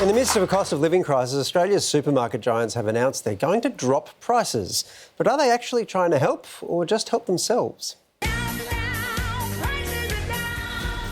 In the midst of a cost of living crisis, Australia's supermarket giants have announced they're going to drop prices. But are they actually trying to help or just help themselves?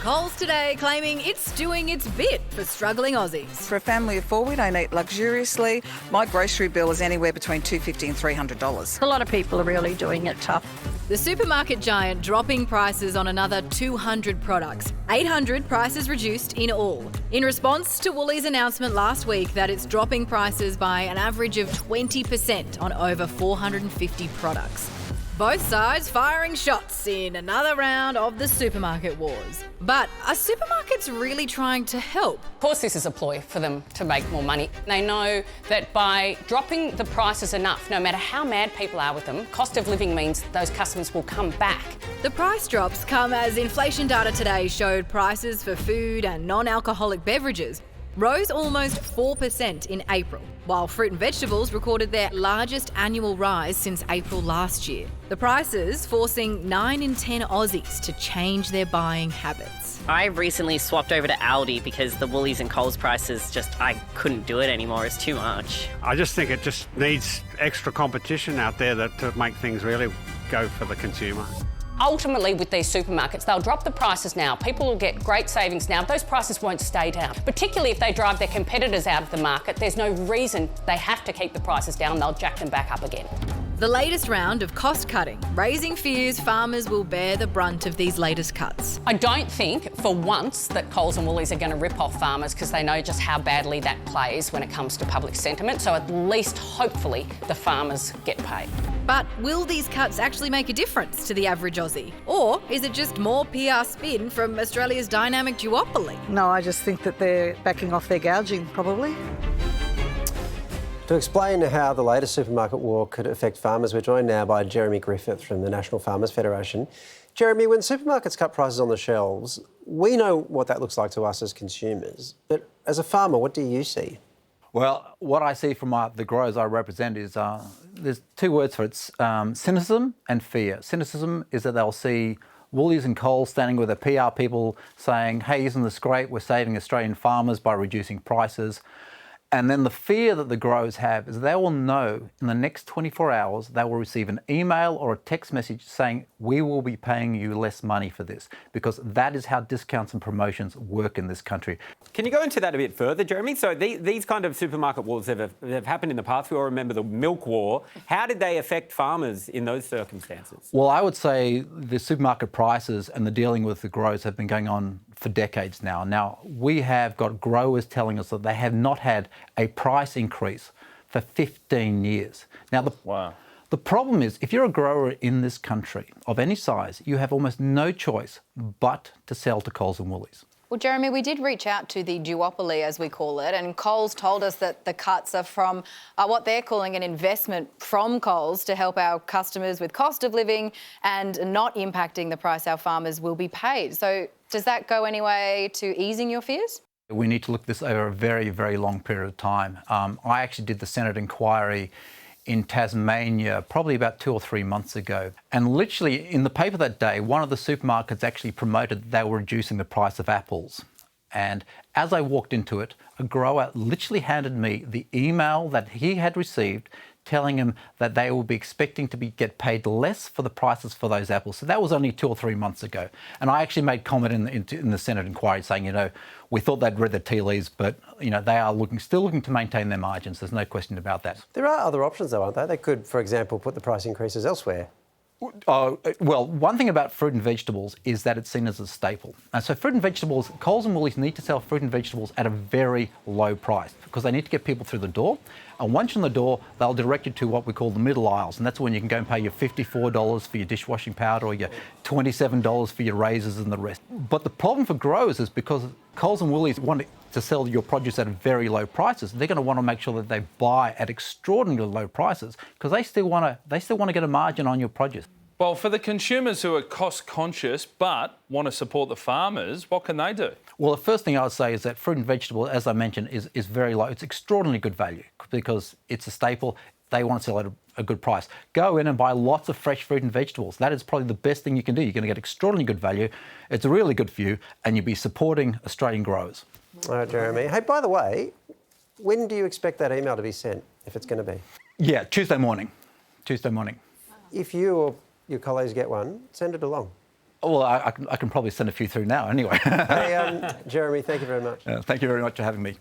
Coles today claiming it's doing its bit for struggling Aussies. For a family of four, we don't eat luxuriously. My grocery bill is anywhere between $250 and $300. A lot of people are really doing it tough. The supermarket giant dropping prices on another 200 products. 800 prices reduced in all. In response to Woolies' announcement last week that it's dropping prices by an average of 20% on over 450 products. Both sides firing shots in another round of the supermarket wars. But are supermarkets really trying to help? Of course, this is a ploy for them to make more money. They know that by dropping the prices enough, no matter how mad people are with them, cost of living means those customers will come back. The price drops come as inflation data today showed prices for food and non-alcoholic beverages rose almost 4% in April, while fruit and vegetables recorded their largest annual rise since April last year. The prices forcing 9 in 10 Aussies to change their buying habits. I recently swapped over to Aldi because the Woolies and Coles prices I couldn't do it anymore. It's too much. I just think it just needs extra competition out there to make things really go for the consumer. Ultimately, with these supermarkets, they'll drop the prices now. People will get great savings now. Those prices won't stay down. Particularly if they drive their competitors out of the market, there's no reason they have to keep the prices down. They'll jack them back up again. The latest round of cost cutting, raising fears farmers will bear the brunt of these latest cuts. I don't think for once that Coles and Woolies are going to rip off farmers because they know just how badly that plays when it comes to public sentiment. So at least, hopefully, the farmers get paid. But will these cuts actually make a difference to the average Aussie? Or is it just more PR spin from Australia's dynamic duopoly? No, I just think that they're backing off their gouging, probably. To explain how the latest supermarket war could affect farmers, we're joined now by Jeremy Griffith from the National Farmers Federation. Jeremy, when supermarkets cut prices on the shelves, we know what that looks like to us as consumers. But as a farmer, what do you see? Well, what I see from the growers I represent is there's two words for it, cynicism and fear. Cynicism is that they'll see Woolies and Coles standing with their PR people saying, hey, isn't this great? We're saving Australian farmers by reducing prices. And then the fear that the growers have is they will know in the next 24 hours they will receive an email or a text message saying, we will be paying you less money for this, because that is how discounts and promotions work in this country. Can you go into that a bit further, Jeremy? So these kind of supermarket wars have happened in the past. We all remember the milk war. How did they affect farmers in those circumstances? Well, I would say the supermarket prices and the dealing with the growers have been going on for decades now. Now, we have got growers telling us that they have not had a price increase for 15 years. Now, the problem is, if you're a grower in this country of any size, you have almost no choice but to sell to Coles and Woolies. Well, Jeremy, we did reach out to the duopoly, as we call it, and Coles told us that the cuts are from what they're calling an investment from Coles to help our customers with cost of living and not impacting the price our farmers will be paid. So does that go any way to easing your fears? We need to look at this over a very, very long period of time. I actually did the Senate inquiry in Tasmania probably about 2 or 3 months ago. And literally in the paper that day, one of the supermarkets actually promoted they were reducing the price of apples. And as I walked into it, a grower literally handed me the email that he had received telling him that they will be expecting to get paid less for the prices for those apples. So that was only 2 or 3 months ago. And I actually made comment in the Senate inquiry saying, we thought they'd read the tea leaves, but, they are still looking to maintain their margins. There's no question about that. There are other options, though, aren't there? They could, for example, put the price increases elsewhere. Well, one thing about fruit and vegetables is that it's seen as a staple. And so fruit and vegetables, Coles and Woolies need to sell fruit and vegetables at a very low price because they need to get people through the door. And once you're in the door, they'll direct you to what we call the middle aisles. And that's when you can go and pay your $54 for your dishwashing powder or your $27 for your razors and the rest. But the problem for growers is because Coles and Woolies want to sell your produce at very low prices, they're going to want to make sure that they buy at extraordinarily low prices because they still want to get a margin on your produce. Well, for the consumers who are cost conscious but want to support the farmers, what can they do? Well, the first thing I would say is that fruit and vegetable, as I mentioned, is very low. It's extraordinarily good value because it's a staple. They want to sell at a good price. Go in and buy lots of fresh fruit and vegetables. That is probably the best thing you can do. You're going to get extraordinarily good value. It's really good for you, and you'll be supporting Australian growers. All right, Jeremy. Hey, by the way, When do you expect that email to be sent, if it's going to be? Yeah, Tuesday morning. Tuesday morning. If you or your colleagues get one, send it along. Well, I can probably send a few through now anyway. Hey, Jeremy, thank you very much. Thank you very much for having me.